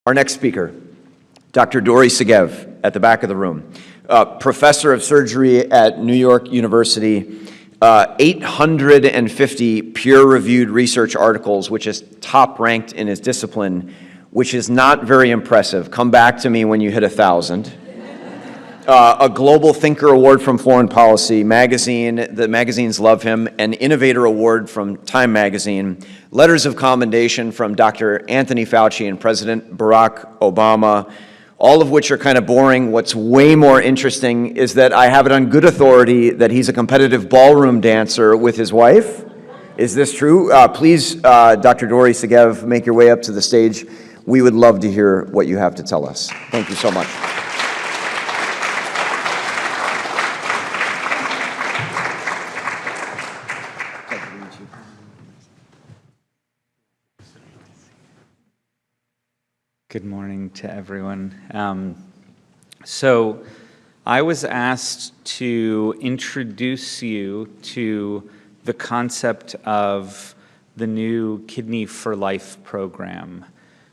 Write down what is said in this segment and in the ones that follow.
Our next speaker, Dr. Dorry Segev, at the back of the room, professor of surgery at New York University, 850 peer-reviewed research articles, which is top-ranked in his discipline, which is not very impressive. Come back to me when you hit 1,000. A Global Thinker Award from Foreign Policy Magazine, the magazines love him, an Innovator Award from Time Magazine, letters of commendation from Dr. Anthony Fauci and President Barack Obama, all of which are kind of boring. What's way more interesting is that I have it on good authority that he's a competitive ballroom dancer with his wife. Is this true? Please, Dr. Dorry Segev, make your way up to the stage. We would love to hear what you have to tell us. Thank you so much. Good morning to everyone. So I was asked to introduce you to the concept of the new Kidney for Life program.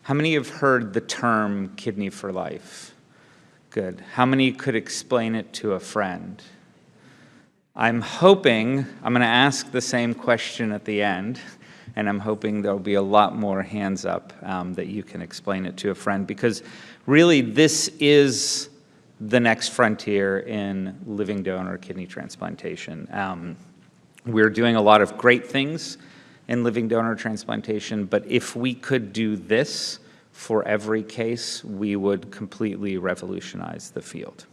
How many have heard the term Kidney for Life? Good. How many could explain it to a friend? I'm going to ask the same question at the end, and I'm hoping there'll be a lot more hands up that you can explain it to a friend, because really this is the next frontier in living donor kidney transplantation. We're doing a lot of great things in living donor transplantation, but if we could do this for every case, we would completely revolutionize the field.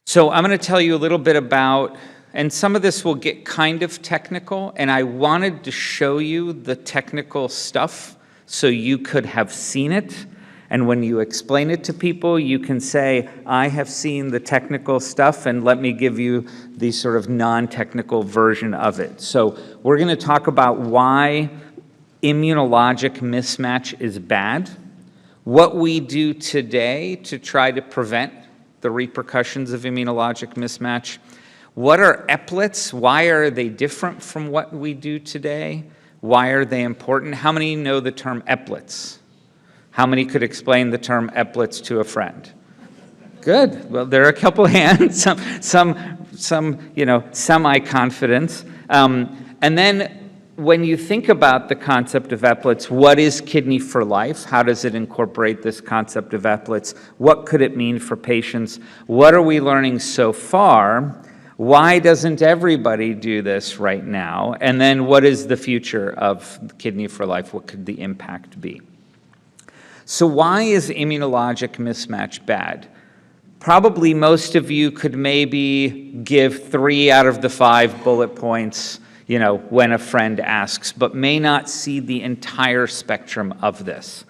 So I'm going to tell you a little bit about, and some of this will get kind of technical, and I wanted to show you the technical stuff so you could have seen it. And when you explain it to people, you can say, I have seen the technical stuff, and let me give you the sort of non-technical version of it. So we're going to talk about why immunologic mismatch is bad, what we do today to try to prevent the repercussions of immunologic mismatch. What are eplets? Why are they different from what we do today? Why are they important? How many know the term eplets? How many could explain the term eplets to a friend? Good. Well, there are a couple hands, some semi-confidence. And then when you think about the concept of eplets, what is Kidney for Life? How does it incorporate this concept of eplets? What could it mean for patients? What are we learning so far? Why doesn't everybody do this right now? And then what is the future of Kidney for Life? What could the impact be? So why is immunologic mismatch bad? Probably most of you could maybe give 3 out of the 5 bullet points, when a friend asks, but may not see the entire spectrum of this.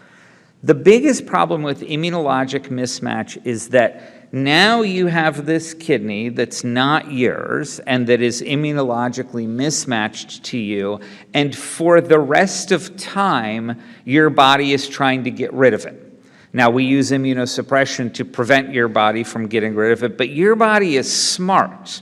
The biggest problem with immunologic mismatch is that now you have this kidney that's not yours and that is immunologically mismatched to you, and for the rest of time, your body is trying to get rid of it. Now, we use immunosuppression to prevent your body from getting rid of it, but your body is smart.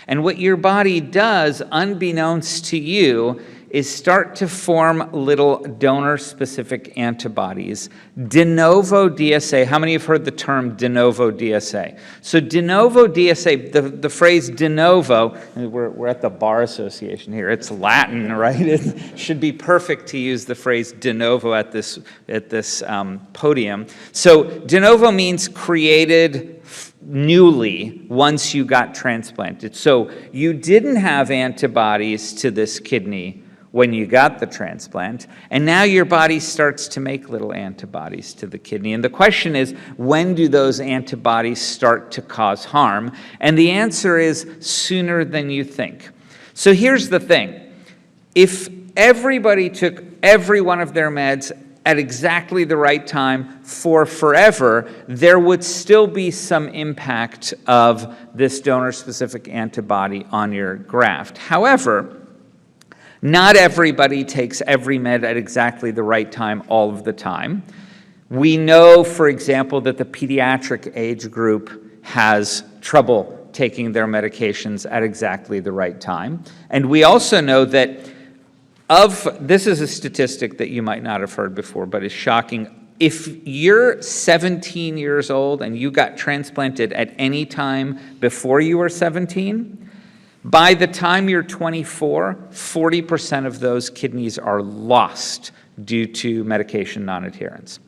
And what your body does, unbeknownst to you, is start to form little donor-specific antibodies. Denovo DSA, how many have heard the term Denovo DSA? So Denovo DSA, the phrase de novo, we're at the Bar Association here, it's Latin, right? It should be perfect to use the phrase de novo at this podium. So de novo means created newly once you got transplanted. So you didn't have antibodies to this kidney when you got the transplant, and now your body starts to make little antibodies to the kidney. And the question is, when do those antibodies start to cause harm? And the answer is sooner than you think. So here's the thing. If everybody took every one of their meds at exactly the right time for forever, there would still be some impact of this donor-specific antibody on your graft. However, not everybody takes every med at exactly the right time all of the time. We know, for example, that the pediatric age group has trouble taking their medications at exactly the right time. And we also know that this is a statistic that you might not have heard before, but is shocking. If you're 17 years old and you got transplanted at any time before you were 17, by the time you're 24, 40% of those kidneys are lost due to medication non-adherence.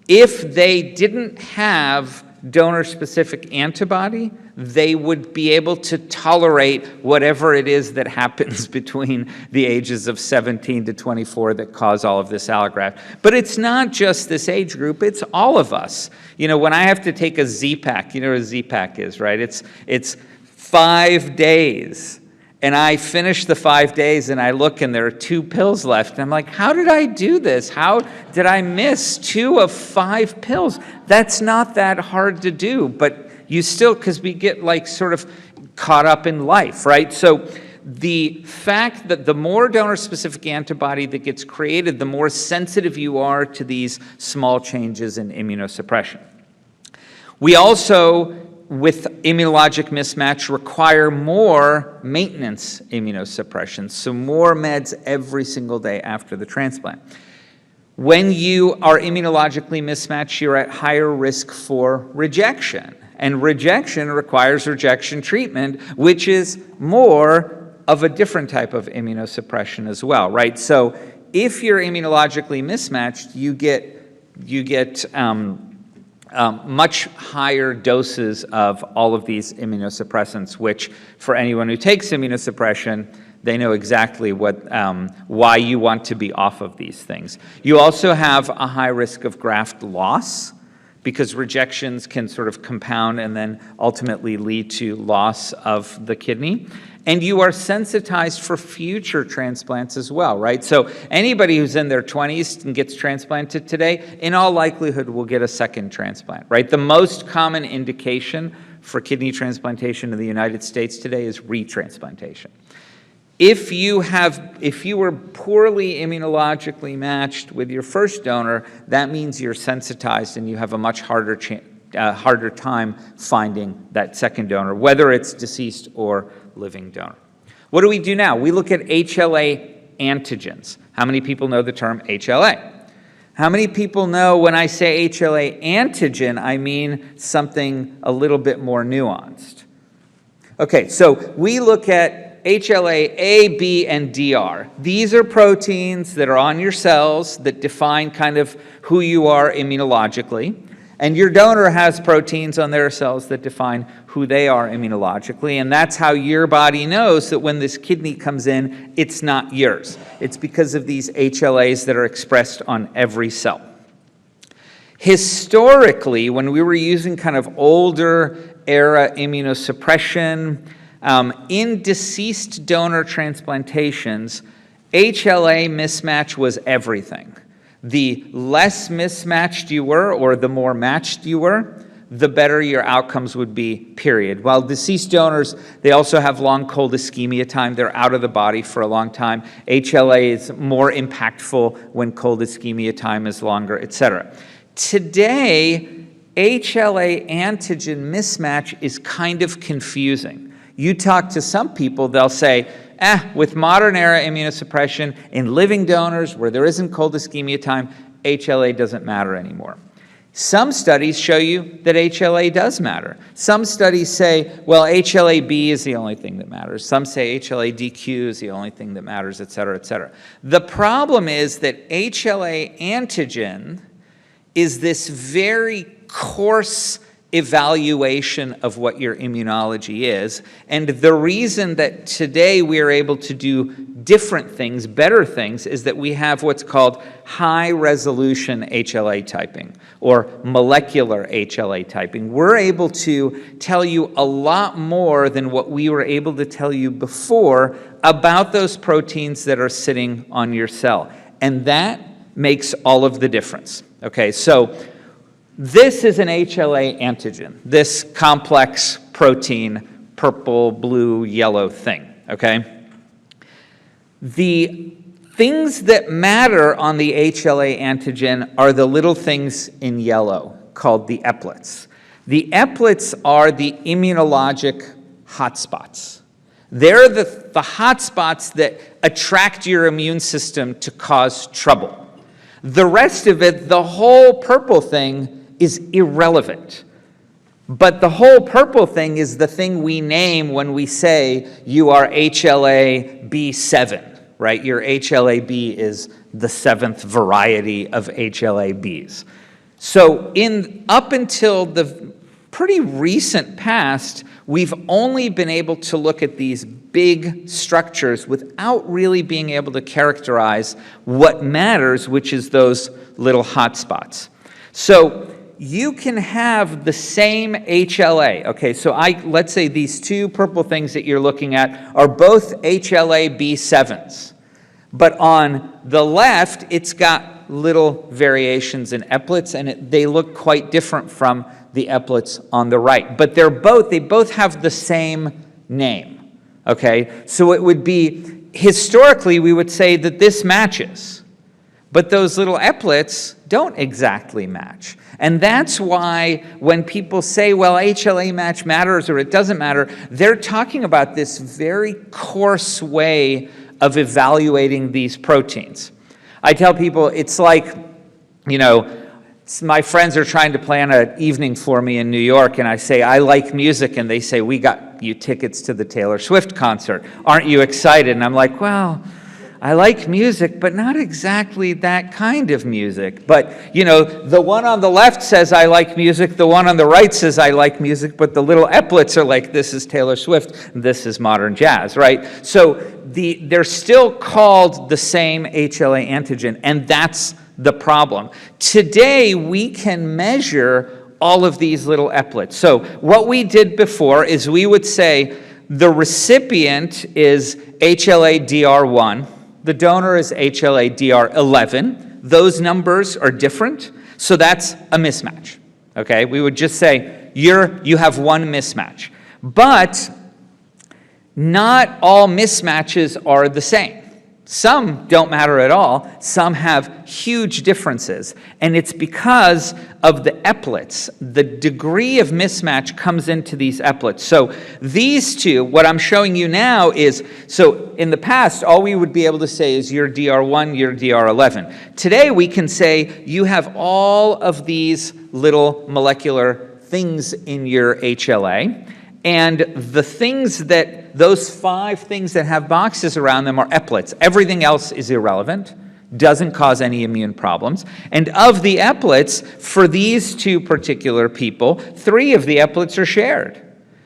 If they didn't have donor-specific antibody, they would be able to tolerate whatever it is that happens between the ages of 17 to 24 that cause all of this allograft. But it's not just this age group, it's all of us. You know, when I have to take a Z-Pak, you know what a Z-Pak is, right? It's 5 days. And I finish the 5 days and I look and there are 2 pills left. And I'm like, how did I do this? How did I miss 2 of 5 pills? That's not that hard to do, but you still, because we get like sort of caught up in life, right? So the fact that the more donor-specific antibody that gets created, the more sensitive you are to these small changes in immunosuppression. We also, with immunologic mismatch, require more maintenance immunosuppression, so more meds every single day after the transplant. When you are immunologically mismatched, you're at higher risk for rejection, and rejection requires rejection treatment, which is more of a different type of immunosuppression as well, right? So if you're immunologically mismatched, you get much higher doses of all of these immunosuppressants, which for anyone who takes immunosuppression, they know exactly why you want to be off of these things. You also have a high risk of graft loss because rejections can sort of compound and then ultimately lead to loss of the kidney. And you are sensitized for future transplants as well, right? So anybody who's in their 20s and gets transplanted today, in all likelihood will get a second transplant, right? The most common indication for kidney transplantation in the United States today is retransplantation. If you were poorly immunologically matched with your first donor, that means you're sensitized and you have a much harder time finding that second donor, whether it's deceased or living donor. What do we do now? We look at HLA antigens. How many people know the term HLA? How many people know when I say HLA antigen, I mean something a little bit more nuanced? Okay, so we look at HLA A, B, and DR. These are proteins that are on your cells that define kind of who you are immunologically. And your donor has proteins on their cells that define who they are immunologically. And that's how your body knows that when this kidney comes in, it's not yours. It's because of these HLAs that are expressed on every cell. Historically, when we were using kind of older era immunosuppression, in deceased donor transplantations, HLA mismatch was everything. The less mismatched you were, or the more matched you were, the better your outcomes would be, period. While deceased donors, they also have long cold ischemia time. They're out of the body for a long time. HLA is more impactful when cold ischemia time is longer, et cetera. Today, HLA antigen mismatch is kind of confusing. You talk to some people, they'll say, with modern era immunosuppression in living donors where there isn't cold ischemia time, HLA doesn't matter anymore. Some studies show you that HLA does matter. Some studies say, well, HLA-B is the only thing that matters. Some say HLA-DQ is the only thing that matters, et cetera, et cetera. The problem is that HLA antigen is this very coarse evaluation of what your immunology is. And the reason that today we are able to do different things, better things, is that we have what's called high-resolution HLA typing or molecular HLA typing. We're able to tell you a lot more than what we were able to tell you before about those proteins that are sitting on your cell. And that makes all of the difference. Okay, so this is an HLA antigen, this complex protein, purple, blue, yellow thing, okay? The things that matter on the HLA antigen are the little things in yellow called the eplets. The eplets are the immunologic hotspots. They're the hotspots that attract your immune system to cause trouble. The rest of it, the whole purple thing, is irrelevant. But the whole purple thing is the thing we name when we say you are HLA B7, right? Your HLA-B is the 7th variety of HLA-Bs. So up until the pretty recent past, we've only been able to look at these big structures without really being able to characterize what matters, which is those little hotspots. So you can have the same HLA. Okay, so let's say these two purple things that you're looking at are both HLA B7s. But on the left, it's got little variations in eplets, and they look quite different from the eplets on the right. But they both have the same name. Okay, so it would be, historically, we would say that this matches. But those little eplets don't exactly match. And that's why when people say, well, HLA match matters or it doesn't matter, they're talking about this very coarse way of evaluating these proteins. I tell people it's like, my friends are trying to plan an evening for me in New York, and I say, I like music, and they say, we got you tickets to the Taylor Swift concert. Aren't you excited? And I'm like, well, I like music, but not exactly that kind of music. But, the one on the left says I like music, the one on the right says I like music, but the little eplets are like, this is Taylor Swift, this is modern jazz, right? So they're still called the same HLA antigen, and that's the problem. Today, we can measure all of these little eplets. So what we did before is we would say the recipient is HLA DR1, the donor is HLA DR11. Those numbers are different, so that's a mismatch. Okay, we would just say you have one mismatch. But not all mismatches are the same. Some don't matter at all. Some have huge differences. And it's because of the eplets. The degree of mismatch comes into these eplets. So these two, what I'm showing you now is, so in the past, all we would be able to say is you're DR1, you're DR11. Today, we can say you have all of these little molecular things in your HLA. And those 5 things that have boxes around them are eplets. Everything else is irrelevant, doesn't cause any immune problems. And of the eplets, for these 2 particular people, 3 of the eplets are shared,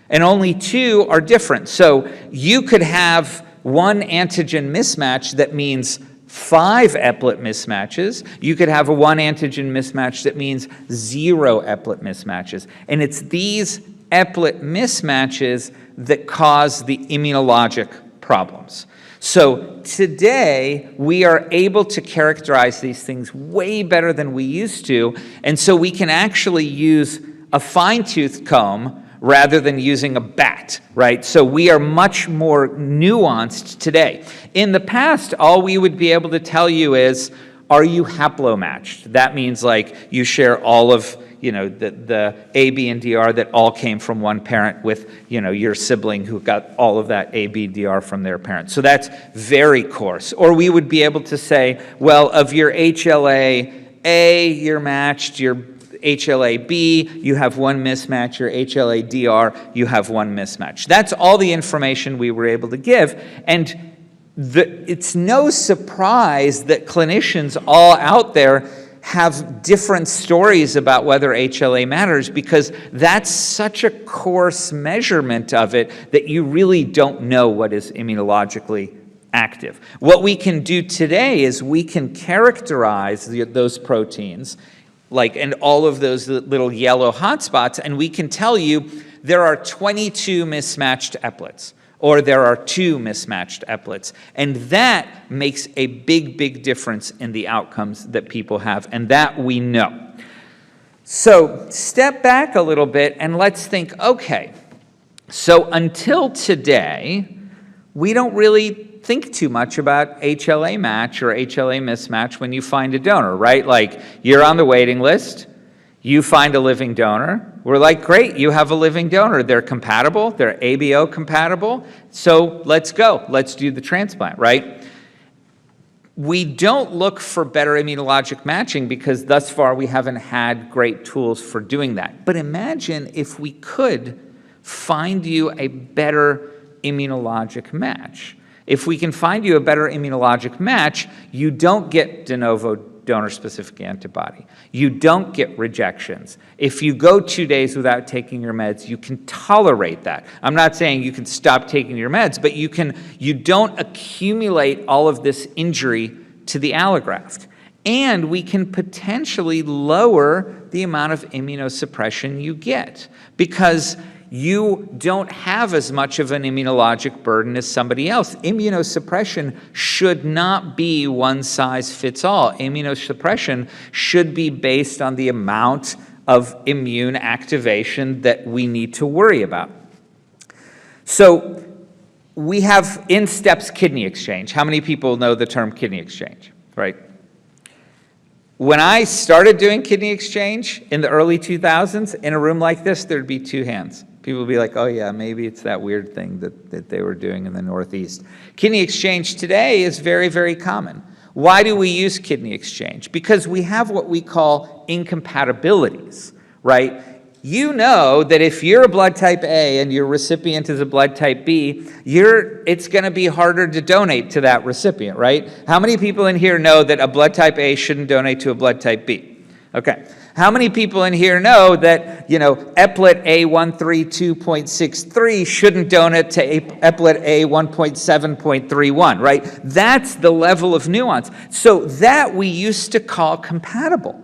and only 2 are different. So you could have one antigen mismatch that means 5 eplet mismatches. You could have a one antigen mismatch that means 0 eplet mismatches. And it's these eplet mismatches that cause the immunologic problems. So today, we are able to characterize these things way better than we used to, and so we can actually use a fine-tooth comb rather than using a bat, right? So we are much more nuanced today. In the past, all we would be able to tell you is, are you haplomatched? That means like you share all of the A, B, and DR that all came from one parent with, your sibling who got all of that A, B, DR from their parent. So that's very coarse. Or we would be able to say, well, of your HLA A, you're matched, your HLA B, you have one mismatch, your HLA DR, you have one mismatch. That's all the information we were able to give. And it's no surprise that clinicians all out there have different stories about whether HLA matters, because that's such a coarse measurement of it that you really don't know what is immunologically active. What we can do today is we can characterize those proteins, and all of those little yellow hotspots, and we can tell you there are 22 mismatched eplets, or there are 2 mismatched eplets. And that makes a big, big difference in the outcomes that people have, and that we know. So step back a little bit and let's think, okay, so until today, we don't really think too much about HLA match or HLA mismatch when you find a donor, right? Like, you're on the waiting list, you find a living donor. We're like, great, you have a living donor. They're compatible, they're ABO compatible, so let's go. Let's do the transplant, right? We don't look for better immunologic matching because thus far we haven't had great tools for doing that. But imagine if we could find you a better immunologic match. If we can find you a better immunologic match, you don't get de novo donor-specific antibody. You don't get rejections. If you go 2 days without taking your meds, you can tolerate that. I'm not saying you can stop taking your meds, but you don't accumulate all of this injury to the allograft. And we can potentially lower the amount of immunosuppression you get because you don't have as much of an immunologic burden as somebody else. Immunosuppression should not be one size fits all. Immunosuppression should be based on the amount of immune activation that we need to worry about. So we have in steps kidney exchange. How many people know the term kidney exchange, right? When I started doing kidney exchange in the early 2000s, in a room like this, there'd be 2 hands. People would be like, oh yeah, maybe it's that weird thing that they were doing in the Northeast. Kidney exchange today is very, very common. Why do we use kidney exchange? Because we have what we call incompatibilities, right? You know that if you're a blood type A and your recipient is a blood type B, it's going to be harder to donate to that recipient, right? How many people in here know that a blood type A shouldn't donate to a blood type B? Okay. How many people in here know that, Eplet A132.63 shouldn't donate to Eplet A1.7.31, right? That's the level of nuance. So that we used to call compatible.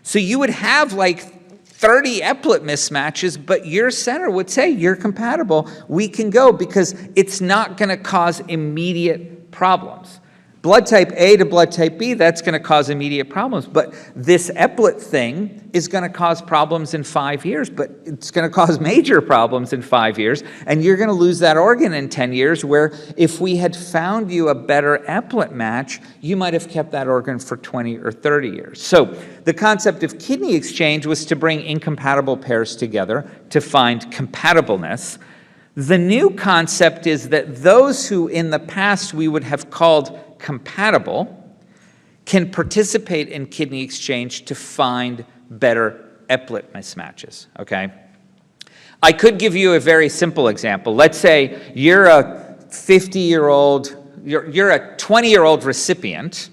So you would have like 30 Eplet mismatches, but your center would say, you're compatible, we can go, because it's not going to cause immediate problems. Blood type A to blood type B, that's going to cause immediate problems. But this Eplet thing is going to cause problems in 5 years, but it's going to cause major problems in 5 years. And you're going to lose that organ in 10 years, where if we had found you a better Eplet match, you might have kept that organ for 20 or 30 years. So the concept of kidney exchange was to bring incompatible pairs together to find compatibleness. The new concept is that those who in the past we would have called compatible can participate in kidney exchange to find better Eplet mismatches, okay? I could give you a very simple example. Let's say you're a 50-year-old, you're a 20-year-old recipient,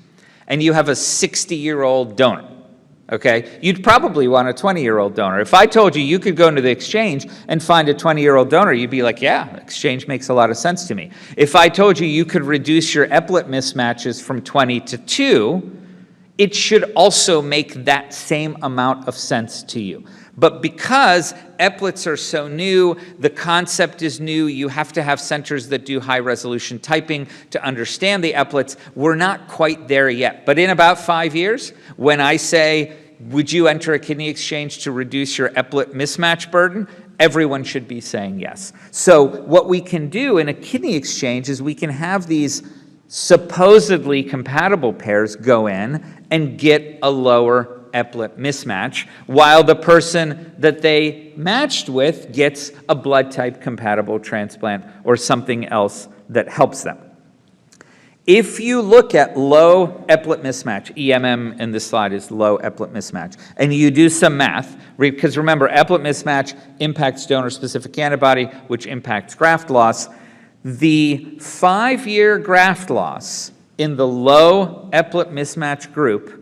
and you have a 60-year-old donor. Okay, you'd probably want a 20-year-old donor. If I told you you could go into the exchange and find a 20-year-old donor, you'd be like, yeah, exchange makes a lot of sense to me. If I told you you could reduce your Eplet mismatches from 20 to 2, it should also make that same amount of sense to you. But because Eplets are so new, the concept is new, you have to have centers that do high-resolution typing to understand the Eplets. We're not quite there yet. But in about 5 years, when I say, would you enter a kidney exchange to reduce your Eplet mismatch burden? Everyone should be saying yes. So what we can do in a kidney exchange is we can have these supposedly compatible pairs go in and get a lower Eplet mismatch, while the person that they matched with gets a blood type compatible transplant or something else that helps them. If you look at low Eplet mismatch, EMM in this slide is low Eplet mismatch, and you do some math, because remember, Eplet mismatch impacts donor-specific antibody, which impacts graft loss. The 5-year graft loss in the low Eplet mismatch group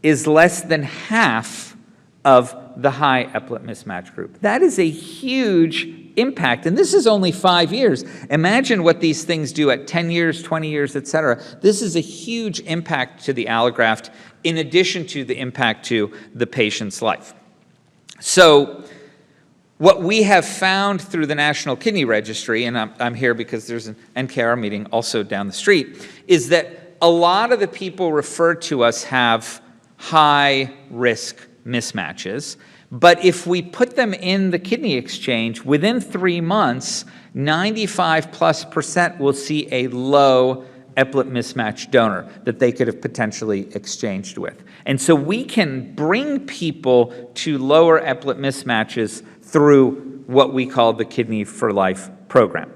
is less than half of the high Eplet mismatch group. That is a huge impact, and this is only 5 years. Imagine what these things do at 10 years, 20 years, et cetera. This is a huge impact to the allograft in addition to the impact to the patient's life. So what we have found through the National Kidney Registry, and I'm here because there's an NKR meeting also down the street, is that a lot of the people referred to us have high-risk mismatches, but if we put them in the kidney exchange, within 3 months, 95+% will see a low Eplet mismatch donor that they could have potentially exchanged with. And so we can bring people to lower Eplet mismatches through what we call the Kidney for Life program.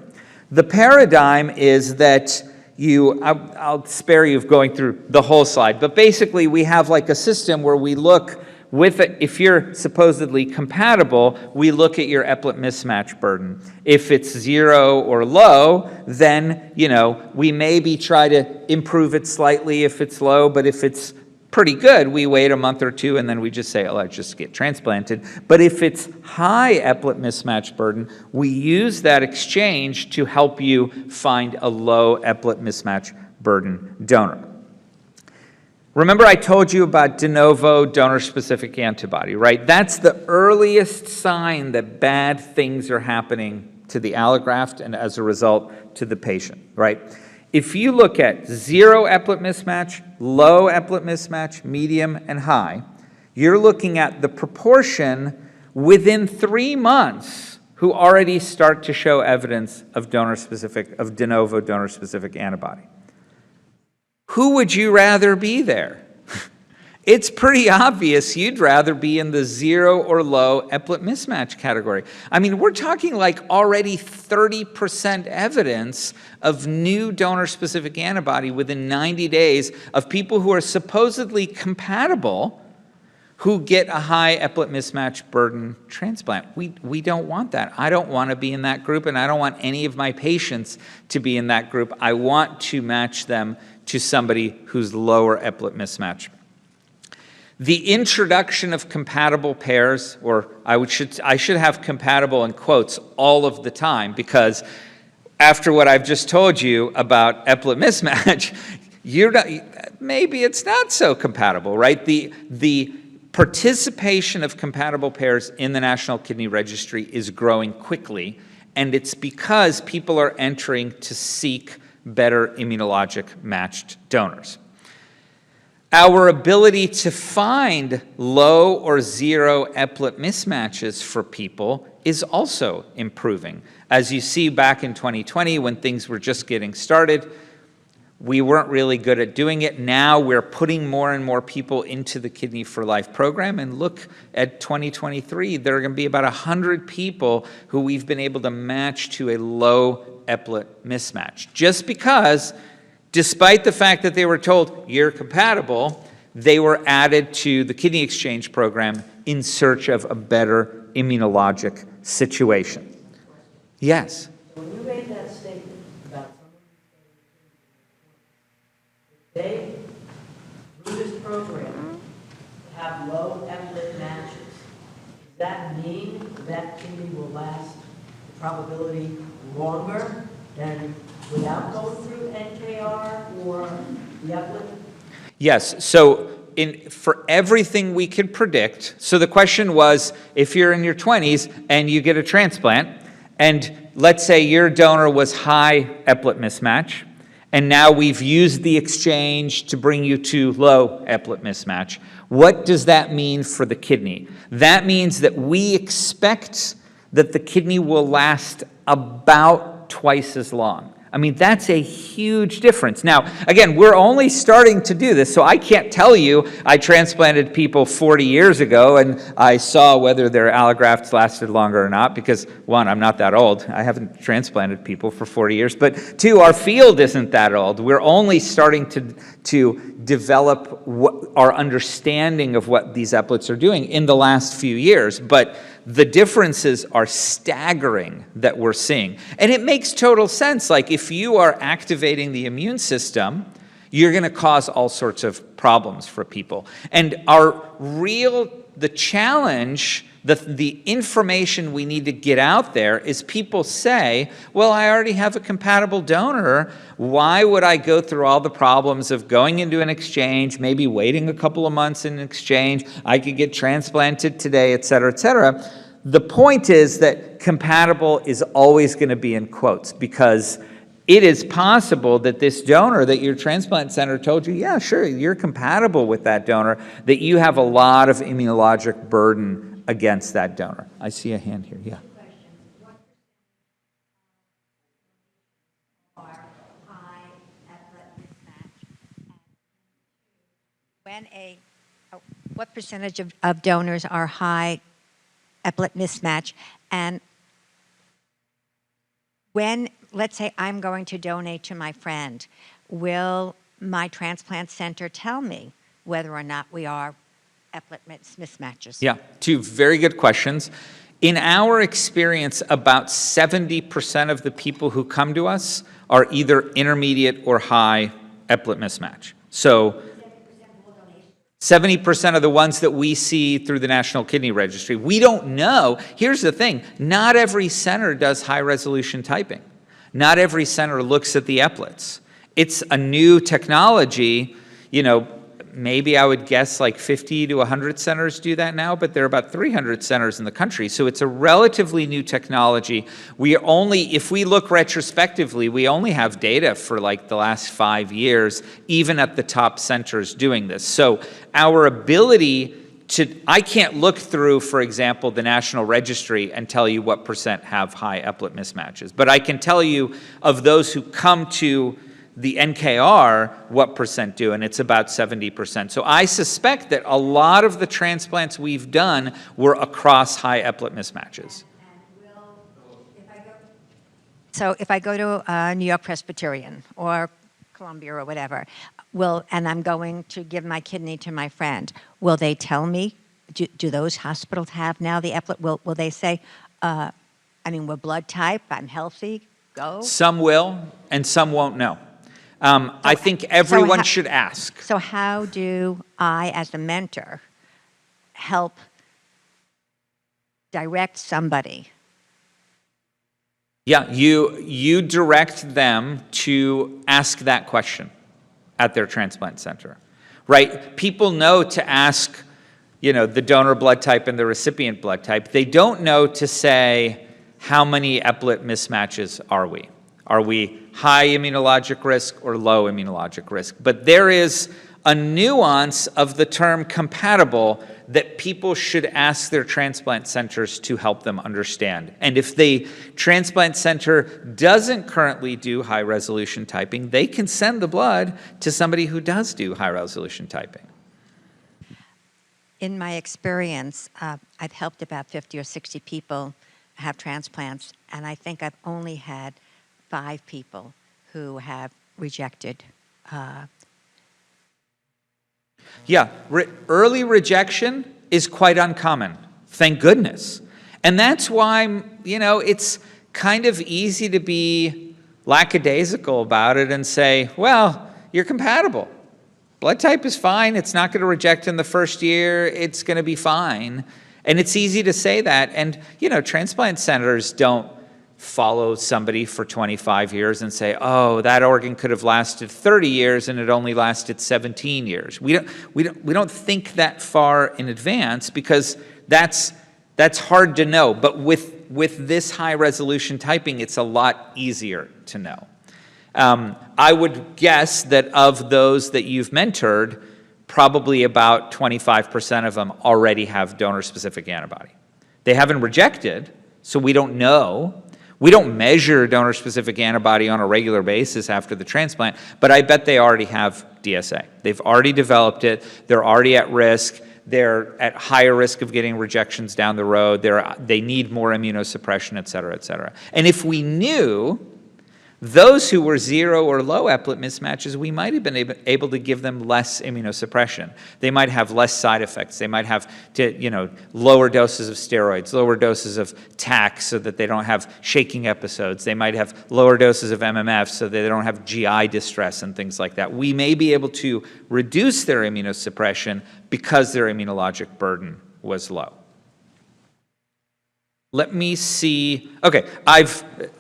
The paradigm is that I'll spare you of going through the whole slide, but basically we have like a system where we look with it. If you're supposedly compatible, we look at your eplet mismatch burden. If it's 0 or low, then, we maybe try to improve it slightly if it's low, but if it's pretty good, we wait a month or two and then we just say, oh, let's just get transplanted. But if it's high eplet mismatch burden, we use that exchange to help you find a low eplet mismatch burden donor. Remember I told you about de novo donor-specific antibody, right? That's the earliest sign that bad things are happening to the allograft and as a result to the patient, right? If you look at 0 eplet mismatch, low eplet mismatch, medium, and high, you're looking at the proportion within 3 months who already start to show evidence of de novo donor-specific antibody. Who would you rather be there? It's pretty obvious you'd rather be in the 0 or low eplet mismatch category. I mean, we're talking like already 30% evidence of new donor-specific antibody within 90 days of people who are supposedly compatible who get a high eplet mismatch burden transplant. We don't want that. I don't want to be in that group, and I don't want any of my patients to be in that group. I want to match them to somebody who's lower eplet mismatch. The introduction of compatible pairs, or I should have compatible in quotes all of the time, because after what I've just told you about eplet mismatch, maybe it's not so compatible, right? The participation of compatible pairs in the National Kidney Registry is growing quickly, and it's because people are entering to seek better immunologic matched donors. Our ability to find low or 0 eplet mismatches for people is also improving. As you see back in 2020 when things were just getting started, we weren't really good at doing it. Now we're putting more and more people into the Kidney for Life program, and look at 2023, there are going to be about 100 people who we've been able to match to a low eplet mismatch. Just because, despite the fact that they were told you're compatible, they were added to the kidney exchange program in search of a better immunologic situation. Yes? When you made that statement about they, through this program, have low eplet matches, does that mean that kidney will last probability longer than without going through NKR or the eplet? Yes. So for everything we could predict, so the question was, if you're in your 20s and you get a transplant, and let's say your donor was high eplet mismatch, and now we've used the exchange to bring you to low eplet mismatch, what does that mean for the kidney? That means that we expect that the kidney will last about twice as long. I mean, that's a huge difference. Now, again, we're only starting to do this, so I can't tell you I transplanted people 40 years ago and I saw whether their allografts lasted longer or not, because one, I'm not that old. I haven't transplanted people for 40 years, but two, our field isn't that old. We're only starting to develop our understanding of what these eplets are doing in the last few years, but the differences are staggering that we're seeing. And it makes total sense. Like, if you are activating the immune system, you're going to cause all sorts of problems for people. And the challenge, the information we need to get out there is people say, well, I already have a compatible donor. Why would I go through all the problems of going into an exchange, maybe waiting a couple of months in an exchange? I could get transplanted today, et cetera, et cetera. The point is that compatible is always going to be in quotes, because it is possible that this donor that your transplant center told you, yeah, sure, you're compatible with that donor, that you have a lot of immunologic burden against that donor. I see a hand here, yeah. What percentage of donors are high eplet mismatch, and when, let's say I'm going to donate to my friend. Will my transplant center tell me whether or not we are eplet mismatches? Yeah, two very good questions. In our experience, about 70% of the people who come to us are either intermediate or high eplet mismatch. So 70% of the ones that we see through the National Kidney Registry. We don't know. Here's the thing. Not every center does high-resolution typing. Not every center looks at the eplets. It's a new technology. You know, maybe I would guess like 50 to 100 centers do that now, but there are about 300 centers in the country. So it's a relatively new technology. We only, if we look retrospectively, we only have data for like the last 5 years, even at the top centers doing this. So our ability to, I can't look through, for example, the National Registry and tell you what % have high eplet mismatches. But I can tell you of those who come to the NKR, what % do, and it's about 70%. So I suspect that a lot of the transplants we've done were across high eplet mismatches. So if I go to New York Presbyterian or Columbia or whatever, and I'm going to give my kidney to my friend, will they tell me, do those hospitals have now the eplet? Will they say, we're blood type, I'm healthy, go? Some will, and some won't know. I think everyone should ask. So how do I, as a mentor, help direct somebody? Yeah, you direct them to ask that question at their transplant center, right? People know to ask, the donor blood type and the recipient blood type. They don't know to say, how many eplet mismatches are we? Are we high immunologic risk or low immunologic risk? But there is a nuance of the term compatible that people should ask their transplant centers to help them understand. And if the transplant center doesn't currently do high-resolution typing, they can send the blood to somebody who does do high-resolution typing. In my experience, I've helped about 50 or 60 people have transplants, and I think I've only had 5 people who have rejected. Yeah, early rejection is quite uncommon, thank goodness. And that's why, it's kind of easy to be lackadaisical about it and say, well, you're compatible. Blood type is fine. It's not going to reject in the first year. It's going to be fine. And it's easy to say that. And, transplant centers don't follow somebody for 25 years and say, oh, that organ could have lasted 30 years and it only lasted 17 years. We don't think that far in advance because that's hard to know. But with this high resolution typing, it's a lot easier to know. I would guess that of those that you've mentored, probably about 25% of them already have donor-specific antibody. They haven't rejected, so we don't know. We don't measure donor-specific antibody on a regular basis after the transplant, but I bet they already have DSA. They've already developed it. They're already at risk. They're at higher risk of getting rejections down the road. They need more immunosuppression, et cetera, et cetera. And if we knew those who were 0 or low eplet mismatches, we might have been able to give them less immunosuppression. They might have less side effects. They might have lower doses of steroids, lower doses of TAC so that they don't have shaking episodes. They might have lower doses of MMF so that they don't have GI distress and things like that. We may be able to reduce their immunosuppression because their immunologic burden was low. Let me see. Okay,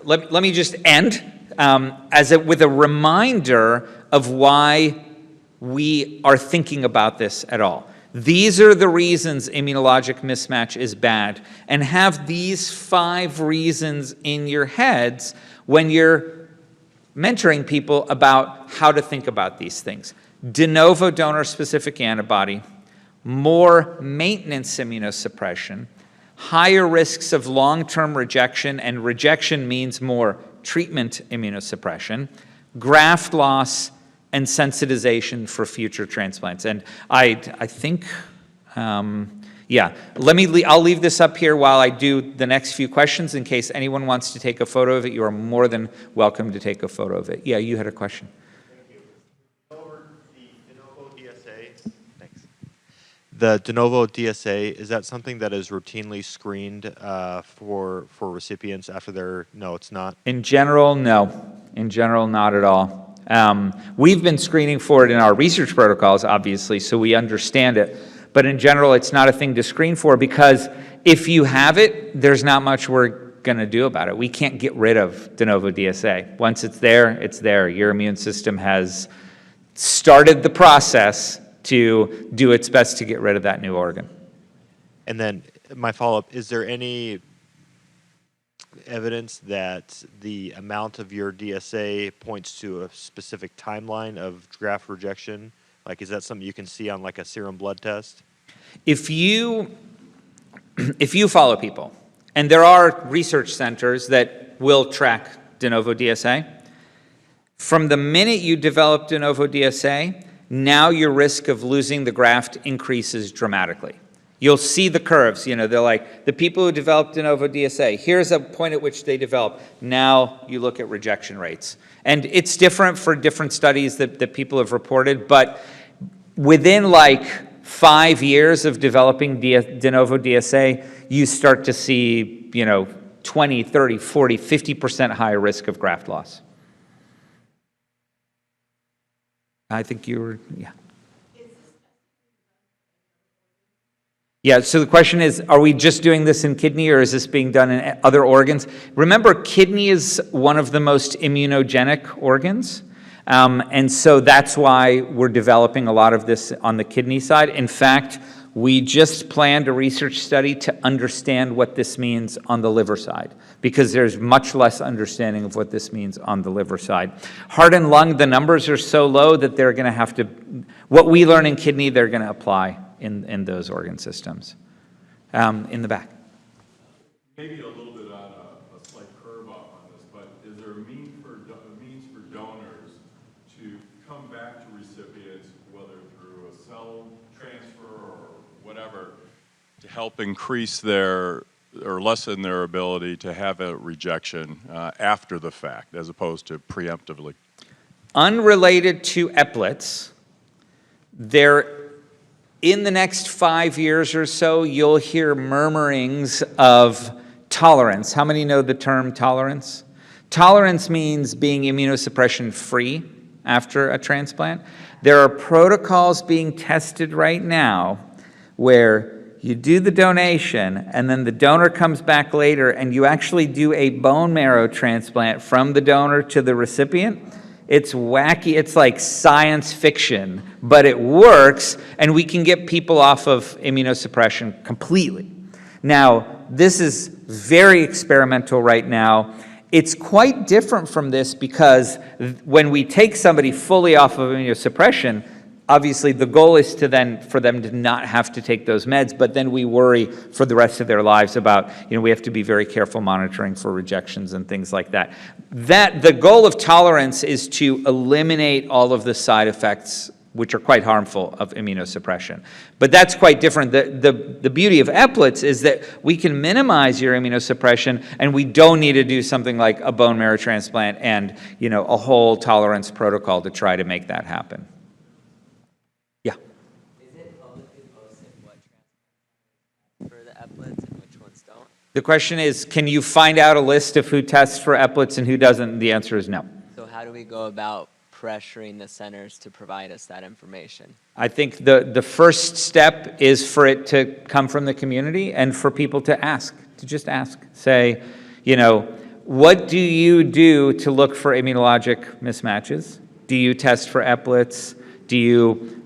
let me just end with a reminder of why we are thinking about this at all. These are the reasons immunologic mismatch is bad, and have these 5 reasons in your heads when you're mentoring people about how to think about these things. De novo donor-specific antibody, more maintenance immunosuppression, higher risks of long-term rejection, and rejection means more treatment immunosuppression, graft loss, and sensitization for future transplants. And I think, Yeah, I'll leave this up here while I do the next few questions in case anyone wants to take a photo of it. You are more than welcome to take a photo of it. Yeah, you had a question. Thank you. Over the Denovo DSA. Thanks. The Denovo DSA, is that something that is routinely screened for recipients after their? No, it's not. In general, no. In general, not at all. We've been screening for it in our research protocols, obviously, so we understand it. But in general, it's not a thing to screen for because if you have it, there's not much we're going to do about it. We can't get rid of Denovo DSA. Once it's there, it's there. Your immune system has started the process to do its best to get rid of that new organ. And then my follow-up, is there any evidence that the amount of your DSA points to a specific timeline of graft rejection? Like, is that something you can see on like a serum blood test? If you follow people, and there are research centers that will track Denovo DSA, from the minute you develop Denovo DSA, now your risk of losing the graft increases dramatically. You'll see the curves, you know, they're like, the people who developed Denovo DSA, here's a point at which they develop. Now you look at rejection rates. And it's different for different studies that people have reported, but within like 5 years of developing Denovo DSA, you start to see, you know, 20, 30, 40, 50% higher risk of graft loss. I think you were, yeah. Yeah, so the question is, are we just doing this in kidney or is this being done in other organs? Remember, kidney is one of the most immunogenic organs. And so that's why we're developing a lot of this on the kidney side. In fact, we just planned a research study to understand what this means on the liver side, because there's much less understanding of what this means on the liver side. Heart and lung, the numbers are so low that they're going to have to, what we learn in kidney, they're going to apply in those organ systems. In the back. Maybe a little bit on a slight curve off on this, but is there a means for donors to come back to recipients, whether through a cell transfer or whatever, to help increase their or lessen their ability to have a rejection after the fact, as opposed to preemptively? Unrelated to eplets, in the next 5 years or so, you'll hear murmurings of tolerance. How many know the term tolerance? Tolerance means being immunosuppression free after a transplant. There are protocols being tested right now where you do the donation and then the donor comes back later and you actually do a bone marrow transplant from the donor to the recipient. It's wacky, it's like science fiction, but it works, and we can get people off of immunosuppression completely. Now, this is very experimental right now. It's quite different from this because when we take somebody fully off of immunosuppression, obviously the goal is for them to not have to take those meds, but then we worry for the rest of their lives about, we have to be very careful monitoring for rejections and things like that. The goal of tolerance is to eliminate all of the side effects which are quite harmful of immunosuppression. But that's quite different. The beauty of eplets is that we can minimize your immunosuppression and we don't need to do something like a bone marrow transplant and a whole tolerance protocol to try to make that happen. The question is, can you find out a list of who tests for eplets and who doesn't? The answer is no. So how do we go about pressuring the centers to provide us that information? I think the first step is for it to come from the community and for people to just ask. Say, what do you do to look for immunologic mismatches? Do you test for eplets?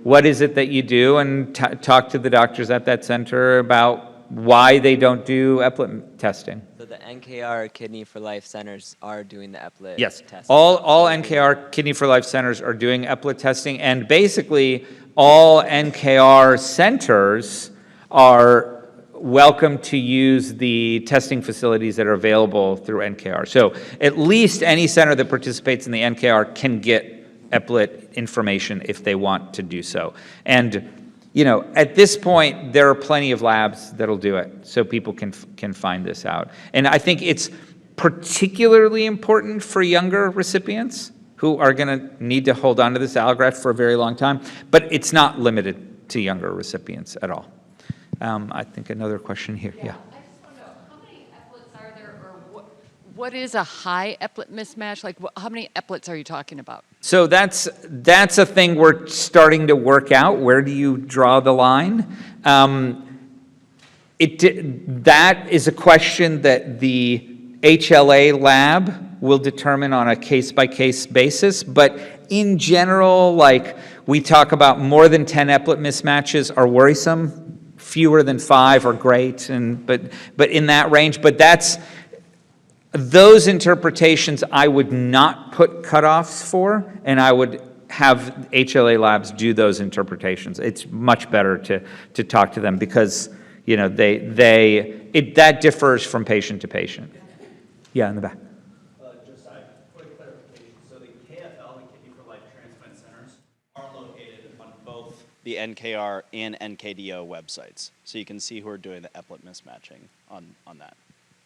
What is it that you do? And talk to the doctors at that center about why they don't do eplet testing. So the NKR Kidney for Life centers are doing the eplet yes. testing? All NKR Kidney for Life centers are doing eplet testing, and basically all NKR centers are welcome to use the testing facilities that are available through NKR. So at least any center that participates in the NKR can get eplet information if they want to do so. And you know, at this point, there are plenty of labs that'll do it, so people can find this out. And I think it's particularly important for younger recipients who are going to need to hold on to this allograft for a very long time, but it's not limited to younger recipients at all. I think another question here. Yeah. I just want to know, how many eplets are there, or what is a high eplet mismatch? Like, how many eplets are you talking about? So that's a thing we're starting to work out. Where do you draw the line? That is a question that the HLA lab will determine on a case-by-case basis. But in general, like, we talk about more than 10 eplet mismatches are worrisome. Fewer than 5 are great, but in that range. But those interpretations I would not put cutoffs for, and I would have HLA labs do those interpretations. It's much better to talk to them because, you know, that differs from patient to patient. Yeah, in the back. Just a quick clarification. So the KFL, the Kidney for Life Transplant Centers, are located on both the NKR and NKDO websites. So you can see who are doing the eplet mismatching on that.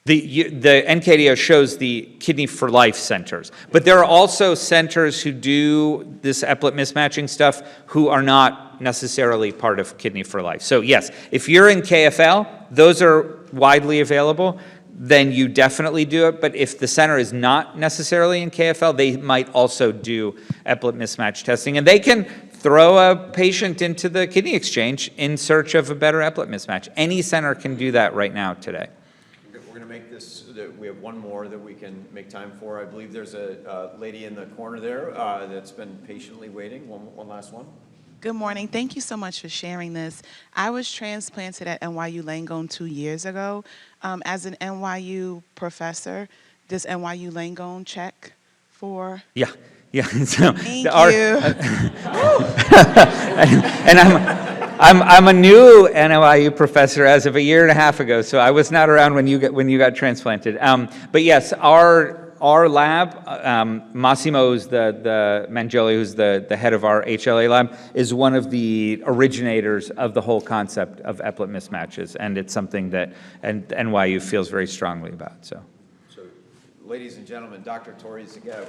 The NKDO shows the Kidney for Life centers, but there are also centers who do this eplet mismatching stuff who are not necessarily part of Kidney for Life. So yes, if you're in KFL, those are widely available, then you definitely do it. But if the center is not necessarily in KFL, they might also do eplet mismatch testing, and they can throw a patient into the kidney exchange in search of a better eplet mismatch. Any center can do that right now today. We're going to make this, we have one more that we can make time for. I believe there's a lady in the corner there that's been patiently waiting. One last one. Good morning. Thank you so much for sharing this. I was transplanted at NYU Langone 2 years ago. As an NYU professor, does NYU Langone check for? Yeah. So Thank you. And I'm a new NYU professor as of a year and a half ago, so I was not around when you got transplanted. But yes, our lab, Massimo, who's the Mangioli, who's the head of our HLA lab, is one of the originators of the whole concept of eplet mismatches, and it's something that NYU feels very strongly about. So, ladies and gentlemen, Dr. Dorry Segev.